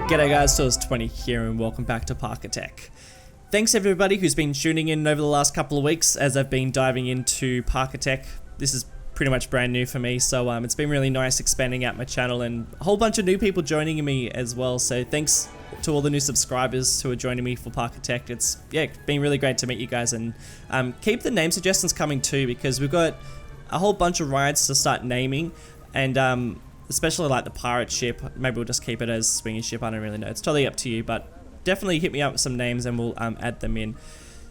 G'day guys, Tours20 here and welcome back to Parkitect. Thanks everybody who's been tuning in over the last couple of weeks as I've been diving into Parkitect. This is pretty much brand new for me, so it's been really nice expanding out my channel and a whole bunch of new people joining me as well. So thanks to all the new subscribers who are joining me for Parkitect. It's been really great to meet you guys, and keep the name suggestions coming too, because we've got a whole bunch of rides to start naming, and especially like the pirate ship. Maybe we'll just keep it as swinging ship, I don't really know. It's totally up to you, but definitely hit me up with some names and we'll add them in.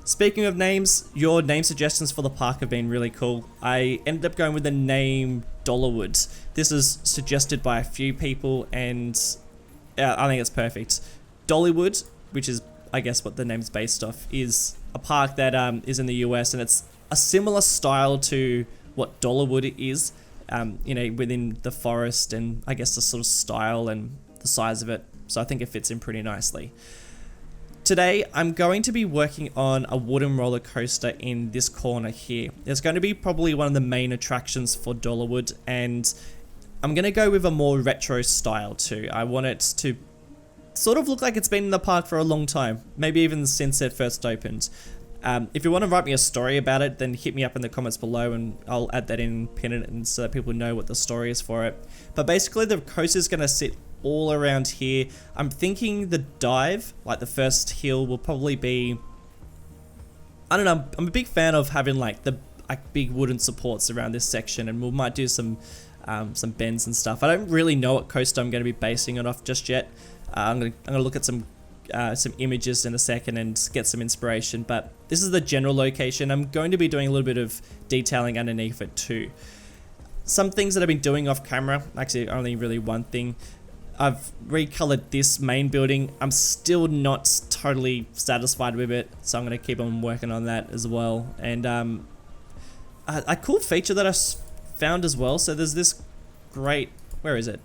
Speaking of names, your name suggestions for the park have been really cool. I ended up going with the name Dollarwood. This is suggested by a few people and I think it's perfect. Dollywood, which is I guess what the name's based off, is a park that is in the US, and it's a similar style to what Dollarwood is. You know, within the forest, and I guess the sort of style and the size of it. So I think it fits in pretty nicely. Today, I'm going to be working on a wooden roller coaster in this corner here. It's going to be probably one of the main attractions for Dollarwood, and I'm going to go with a more retro style too. I want it to sort of look like it's been in the park for a long time, maybe even since it first opened. If you want to write me a story about it, then hit me up in the comments below and I'll add that in, pin it in so that people know what the story is for it. But basically the coaster is going to sit all around here. I'm thinking the dive, like the first hill, will probably be, I don't know, I'm a big fan of having like the big wooden supports around this section, and we might do some bends and stuff. I don't really know what coaster I'm going to be basing it off just yet. I'm gonna look at some images in a second and get some inspiration, but this is the general location. I'm going to be doing a little bit of detailing underneath it too. Some things that I've been doing off camera, actually only really one thing. I've recolored this main building. I'm still not totally satisfied with it, so I'm going to keep on working on that as well. And a cool feature that I found as well, so there's this great, where is it?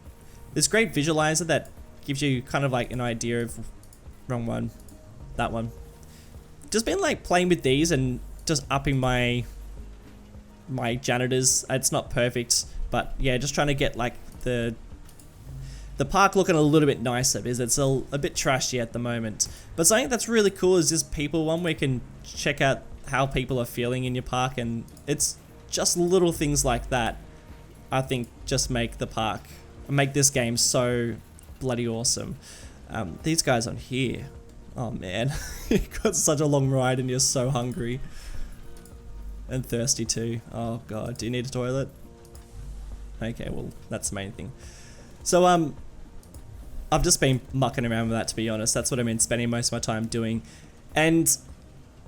This great visualizer that gives you kind of like an idea of, wrong one, that one. Just been like playing with these and just upping my janitors. It's not perfect, but yeah, just trying to get like the park looking a little bit nicer, because it's a bit trashy at the moment. But something that's really cool is this people one, where you can check out how people are feeling in your park, and it's just little things like that I think just make this game so bloody awesome. These guys on here, oh man, you've got such a long ride and you're so hungry and thirsty too. Oh god, do you need a toilet? Okay, well that's the main thing. So I've just been mucking around with that, to be honest. That's what I've been spending most of my time doing. And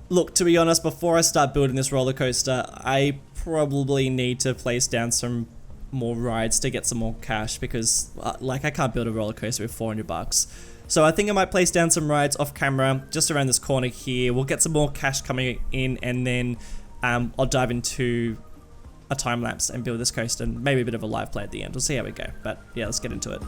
look, to be honest, before I start building this roller coaster, I probably need to place down some more rides to get some more cash, because like I can't build a roller coaster with $400. So I think I might place down some rides off camera just around this corner here. We'll get some more cash coming in, and then I'll dive into a time lapse and build this coaster, and maybe a bit of a live play at the end. We'll see how we go, but yeah, let's get into it.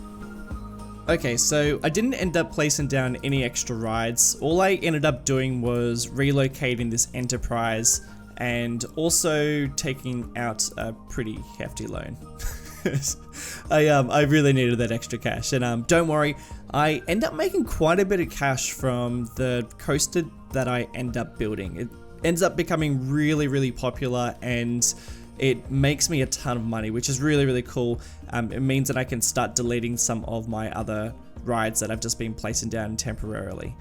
Okay, so I didn't end up placing down any extra rides. All I ended up doing was relocating this Enterprise and also taking out a pretty hefty loan. I really needed that extra cash, and don't worry, I end up making quite a bit of cash from the coaster that I end up building. It ends up becoming really, really popular, and it makes me a ton of money, which is really, really cool. It means that I can start deleting some of my other rides that I've just been placing down temporarily.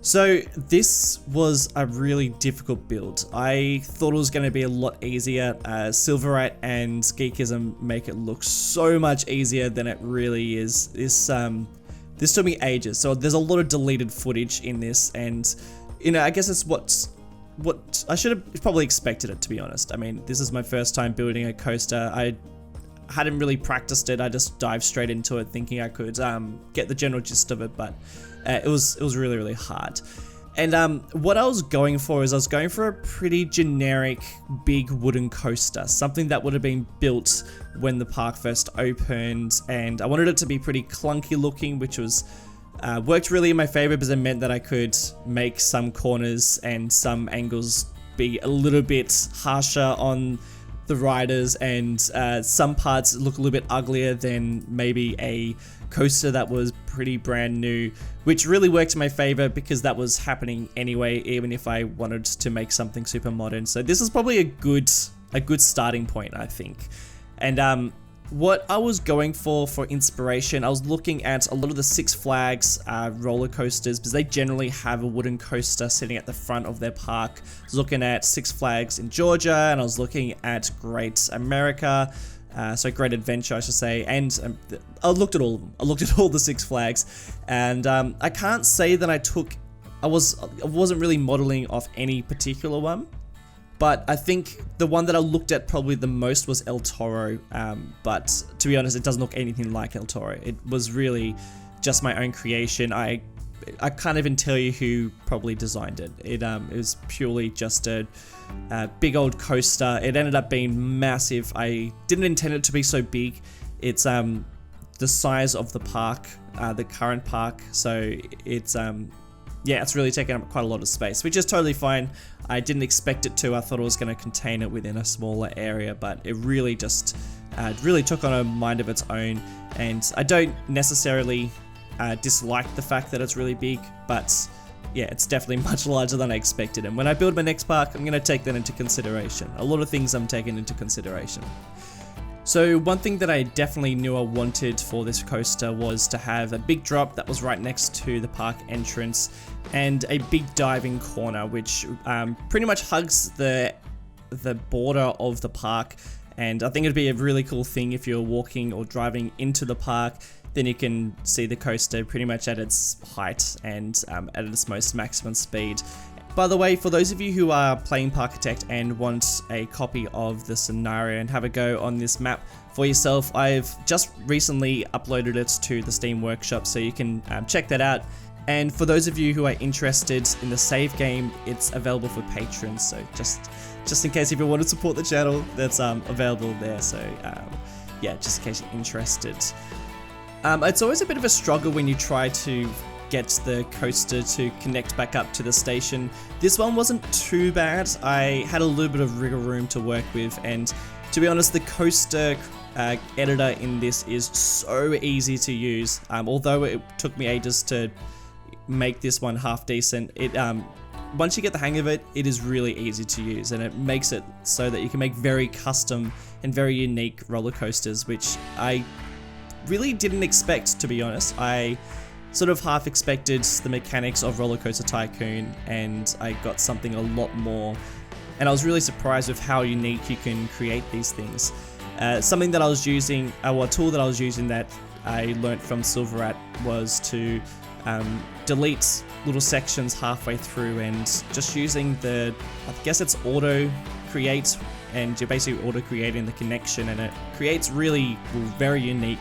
So this was a really difficult build. I thought it was going to be a lot easier. Silverite and Geekism make it look so much easier than it really is. This took me ages, so there's a lot of deleted footage in this, and you know, I guess it's what I should have probably expected it, to be honest. I mean, this is my first time building a coaster. I hadn't really practiced it. I just dived straight into it thinking I could get the general gist of it, but it was really, really hard. And what I was going for is I was going for a pretty generic big wooden coaster, something that would have been built when the park first opened, and I wanted it to be pretty clunky looking, which was worked really in my favor, because it meant that I could make some corners and some angles be a little bit harsher on the riders, and some parts look a little bit uglier than maybe a coaster that was pretty brand new, which really worked in my favor because that was happening anyway, even if I wanted to make something super modern. So this is probably a good starting point, I think. And what I was going for inspiration, I was looking at a lot of the Six Flags roller coasters, because they generally have a wooden coaster sitting at the front of their park. I was looking at Six Flags in Georgia, and I was looking at Great America, so Great Adventure, I should say, and I looked at all of them. I looked at all the Six Flags, and I can't say that I wasn't really modeling off any particular one. But I think the one that I looked at probably the most was El Toro, but to be honest, it doesn't look anything like El Toro. It was really just my own creation. I can't even tell you who probably designed it. It was purely just a big old coaster. It ended up being massive. I didn't intend it to be so big. It's the size of the park, the current park, so it's yeah, it's really taken up quite a lot of space, which is totally fine. I didn't expect it to. I thought it was going to contain it within a smaller area, but it really just really took on a mind of its own. And I don't necessarily dislike the fact that it's really big, but yeah, it's definitely much larger than I expected. And when I build my next park, I'm going to take that into consideration. A lot of things I'm taking into consideration. So one thing that I definitely knew I wanted for this coaster was to have a big drop that was right next to the park entrance, and a big diving corner, which pretty much hugs the border of the park. And I think it'd be a really cool thing if you're walking or driving into the park, then you can see the coaster pretty much at its height and at its most maximum speed. By the way, for those of you who are playing Parkitect and want a copy of the scenario and have a go on this map for yourself, I've just recently uploaded it to the Steam Workshop, so you can check that out. And for those of you who are interested in the save game, it's available for patrons, so just in case if you want to support the channel, that's available there. So yeah, just in case you're interested. It's always a bit of a struggle when you try to get the coaster to connect back up to the station. This one wasn't too bad. I had a little bit of wiggle room to work with, and to be honest, the coaster editor in this is so easy to use. Although it took me ages to make this one half decent, it once you get the hang of it, it is really easy to use, and it makes it so that you can make very custom and very unique roller coasters, which I really didn't expect, to be honest. I sort of half expected the mechanics of Roller Coaster Tycoon, and I got something a lot more, and I was really surprised with how unique you can create these things. Something that I was using, a tool that I was using that I learnt from Silverat, was to delete little sections halfway through, and just using I guess it's auto create, and you're basically auto creating the connection, and it creates really very unique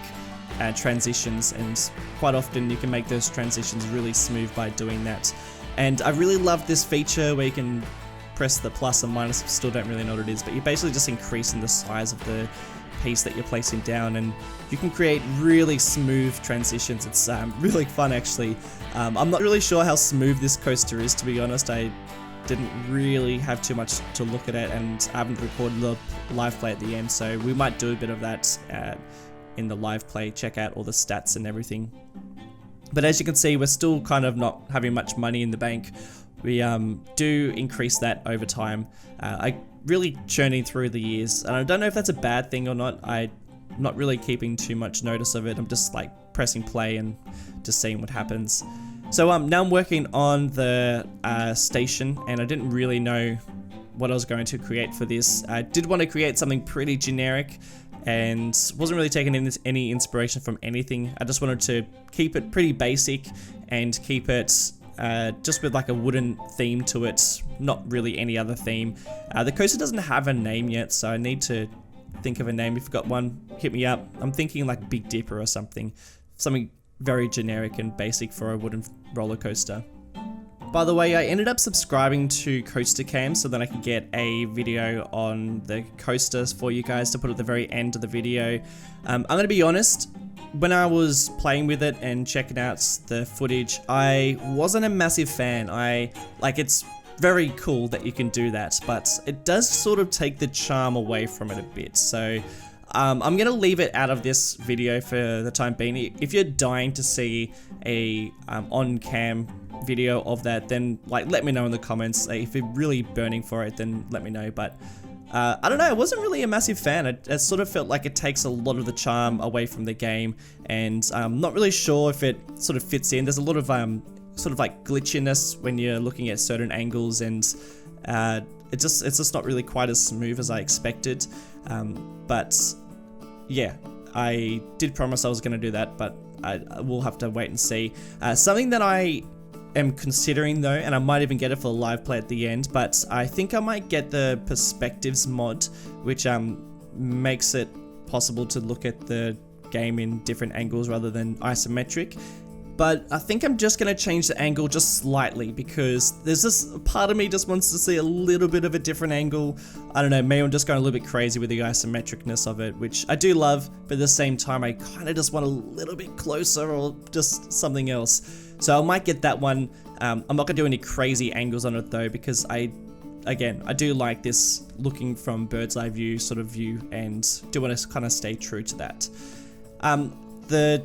transitions, and quite often you can make those transitions really smooth by doing that. And I really love this feature where you can press the plus and minus, still don't really know what it is, but you're basically just increasing the size of the piece that you're placing down, and you can create really smooth transitions. It's really fun, actually. I'm not really sure how smooth this coaster is, to be honest. I didn't really have too much to look at it, and I haven't recorded the live play at the end, so we might do a bit of that in the live play, check out all the stats and everything. But as you can see, we're still kind of not having much money in the bank. We do increase that over time. I really churning through the years, and I don't know if that's a bad thing or not. I'm not really keeping too much notice of it. I'm just like pressing play and just seeing what happens. So now I'm working on the station, and I didn't really know what I was going to create for this. I did want to create something pretty generic, and wasn't really taking any inspiration from anything. I just wanted to keep it pretty basic and keep it just with like a wooden theme to it, not really any other theme. The coaster doesn't have a name yet, so I need to think of a name. If you've got one, hit me up. I'm thinking like Big Dipper or something very generic and basic for a wooden roller coaster. By the way, I ended up subscribing to Coaster Cam so that I could get a video on the coasters for you guys to put at the very end of the video. I'm going to be honest, when I was playing with it and checking out the footage, I wasn't a massive fan. It's very cool that you can do that, but it does sort of take the charm away from it a bit. So I'm gonna leave it out of this video for the time being. If you're dying to see a on-cam video of that, then like let me know in the comments. If you're really burning for it, then let me know. But I don't know, I wasn't really a massive fan. It sort of felt like it takes a lot of the charm away from the game, and I'm not really sure if it sort of fits in. There's a lot of sort of like glitchiness when you're looking at certain angles, and it's just not really quite as smooth as I expected. But yeah, I did promise I was going to do that, but I will have to wait and see. Something that I am considering though, and I might even get it for the live play at the end, but I think I might get the perspectives mod, which makes it possible to look at the game in different angles rather than isometric. But I think I'm just going to change the angle just slightly, because there's this part of me just wants to see a little bit of a different angle. I don't know, maybe I'm just going a little bit crazy with the isometricness of it, which I do love, but at the same time I kind of just want a little bit closer or just something else. So I might get that one. I'm not going to do any crazy angles on it though, because I do like this looking from bird's eye view sort of view, and do want to kind of stay true to that. The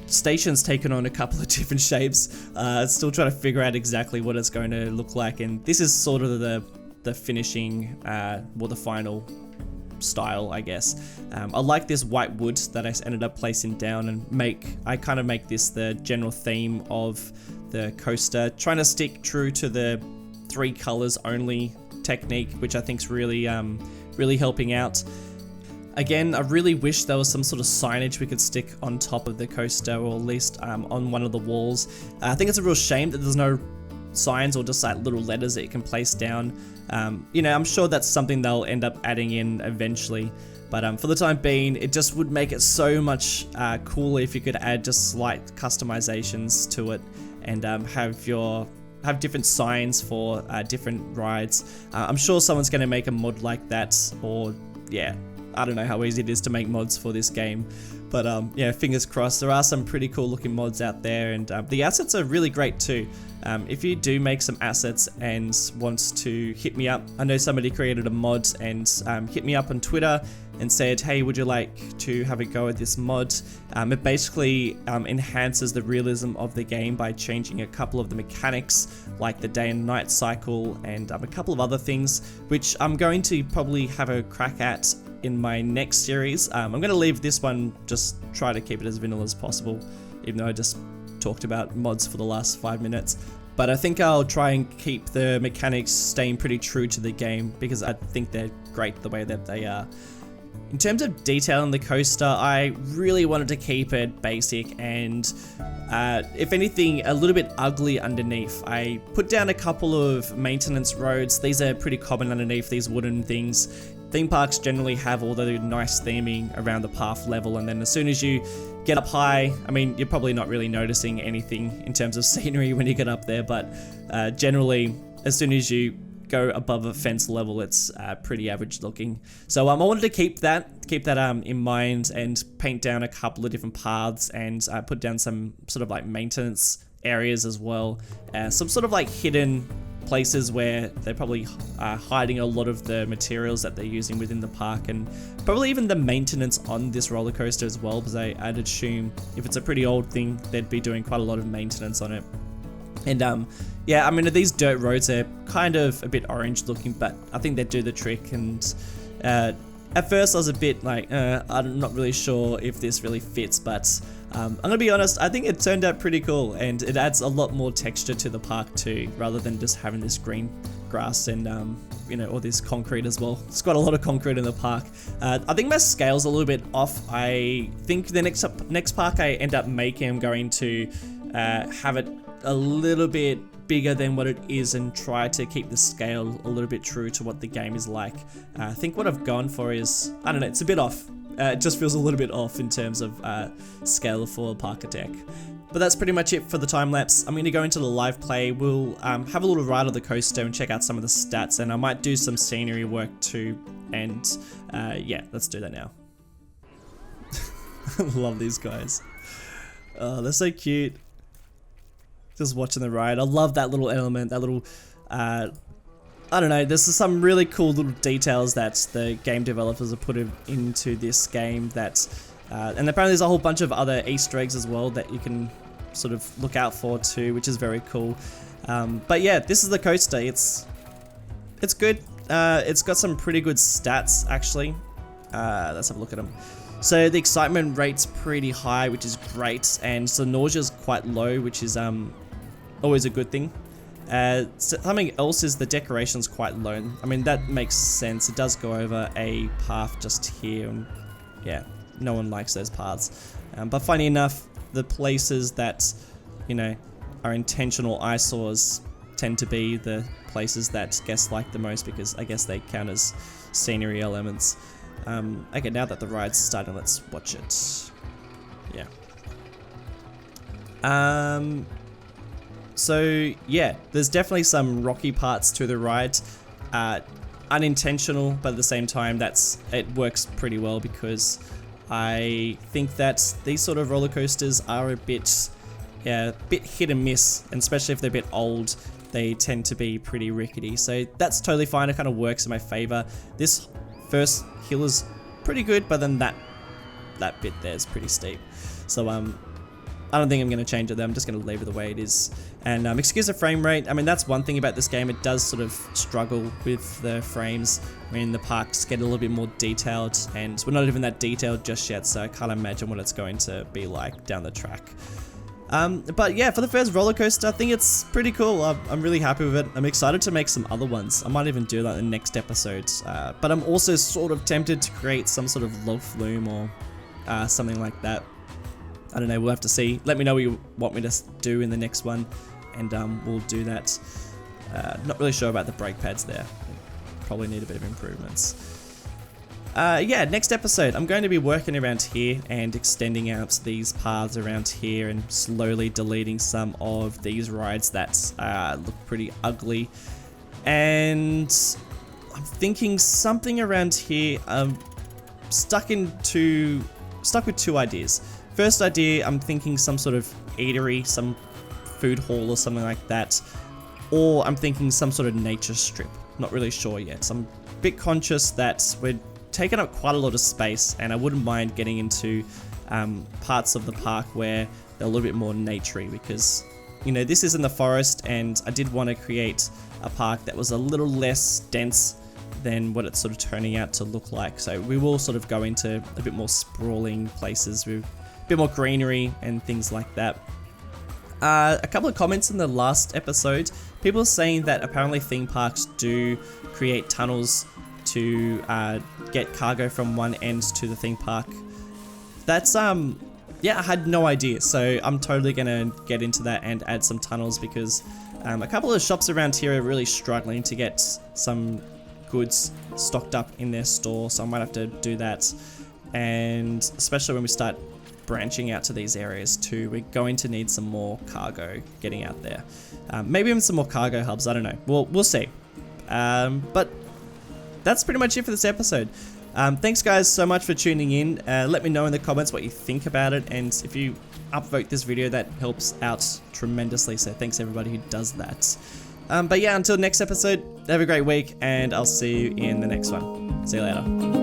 station's taken on a couple of different shapes. Still trying to figure out exactly what it's going to look like, and this is sort of the finishing, well, the final style, I guess. I like this white wood that I ended up placing down, and I kind of make this the general theme of the coaster, trying to stick true to the 3 colors only technique, which I think is really really helping out. Again, I really wish there was some sort of signage we could stick on top of the coaster, or at least on one of the walls. I think it's a real shame that there's no signs or just like little letters that you can place down. You know, I'm sure that's something they'll end up adding in eventually, but for the time being, it just would make it so much cooler if you could add just slight customizations to it, and have different signs for different rides. I'm sure someone's going to make a mod like that, or yeah, I don't know how easy it is to make mods for this game, but yeah, fingers crossed. There are some pretty cool looking mods out there, and the assets are really great too. If you do make some assets and wants to hit me up, I know somebody created a mod and hit me up on Twitter and said, hey, would you like to have a go at this mod? It basically enhances the realism of the game by changing a couple of the mechanics, like the day and night cycle, and a couple of other things, which I'm going to probably have a crack at in my next series. I'm going to leave this one, just try to keep it as vanilla as possible, even though I just talked about mods for the last 5 minutes. But I think I'll try and keep the mechanics staying pretty true to the game, because I think they're great the way that they are. In terms of detail in the coaster, I really wanted to keep it basic and, if anything, a little bit ugly underneath. I put down a couple of maintenance roads. These are pretty common underneath, these wooden things. Theme parks generally have all the nice theming around the path level, and then as soon as you get up high, I mean, you're probably not really noticing anything in terms of scenery when you get up there, but generally, as soon as you go above a fence level, it's pretty average looking. So I wanted to keep that in mind, and paint down a couple of different paths, and put down some sort of like maintenance areas as well. Some sort of like hidden places where they're probably hiding a lot of the materials that they're using within the park, and probably even the maintenance on this roller coaster as well, because I'd assume if it's a pretty old thing, they'd be doing quite a lot of maintenance on it. And yeah, I mean, these dirt roads are kind of a bit orange looking, but I think they do the trick. And at first I was a bit like, I'm not really sure if this really fits, but I'm gonna be honest, I think it turned out pretty cool, and it adds a lot more texture to the park too, rather than just having this green grass and you know, all this concrete as well. It's got a lot of concrete in the park. I think my scale's a little bit off. I think the next park I end up making, I'm going to have it a little bit bigger than what it is, and try to keep the scale a little bit true to what the game is like. I think what I've gone for is, I don't know, it's a bit off. It just feels a little bit off in terms of scale for Parkitect. But that's pretty much it for the time lapse. I'm going to go into the live play. We'll have a little ride on the coaster and check out some of the stats, and I might do some scenery work too. And yeah, let's do that now. I love these guys. Oh, they're so cute. Just watching the ride. I love that little element, that little I don't know, there's some really cool little details that the game developers have put into this game that, and apparently there's a whole bunch of other Easter eggs as well that you can sort of look out for too, which is very cool. But yeah, this is the coaster. It's good. It's got some pretty good stats actually. Let's have a look at them. So the excitement rate's pretty high, which is great, and the nausea's quite low, which is always a good thing. Something else is the decoration's quite low. I mean, that makes sense. It does go over a path just here, and yeah, no one likes those paths. But funny enough, the places that, you know, are intentional eyesores tend to be the places that guests like the most, because I guess they count as scenery elements. Okay, now that the ride's starting, let's watch it. Yeah. So yeah, there's definitely some rocky parts to the ride. Unintentional, but at the same time, it works pretty well, because I think that these sort of roller coasters are a bit hit and miss, and especially if they're a bit old, they tend to be pretty rickety. So that's totally fine. It kind of works in my favor. This first hill is pretty good, but then that bit there is pretty steep. So I don't think I'm going to change it there. I'm just going to leave it the way it is. And excuse the frame rate. I mean, that's one thing about this game. It does sort of struggle with the frames when the parks get a little bit more detailed, and we're not even that detailed just yet, so I can't imagine what it's going to be like down the track. But yeah, for the first roller coaster, I think it's pretty cool. I'm really happy with it. I'm excited to make some other ones. I might even do that in the next episode. But I'm also sort of tempted to create some sort of log flume or something like that. I don't know, we'll have to see. Let me know what you want me to do in the next one, and we'll do that. Not really sure about the brake pads there. Probably need a bit of improvements. Yeah, next episode, I'm going to be working around here and extending out these paths around here and slowly deleting some of these rides that look pretty ugly. And I'm thinking something around here. I'm stuck with two ideas. First idea, I'm thinking some sort of eatery, some food hall or something like that. Or I'm thinking some sort of nature strip. Not really sure yet. So I'm a bit conscious that we're taking up quite a lot of space, and I wouldn't mind getting into parts of the park where they're a little bit more naturey, because, you know, this is in the forest, and I did want to create a park that was a little less dense than what it's sort of turning out to look like. So we will sort of go into a bit more sprawling places with bit more greenery and things like that. A couple of comments in the last episode, people saying that apparently theme parks do create tunnels to get cargo from one end to the theme park. That's yeah, I had no idea, so I'm totally gonna get into that and add some tunnels, because a couple of shops around here are really struggling to get some goods stocked up in their store, so I might have to do that. And especially when we start branching out to these areas too, we're going to need some more cargo getting out there. Maybe even some more cargo hubs, I don't know. We'll see. But that's pretty much it for this episode. Thanks guys so much for tuning in. Let me know in the comments what you think about it, and if you upvote this video, that helps out tremendously, so thanks everybody who does that. But yeah, until next episode, have a great week, and I'll see you in the next one. See you later.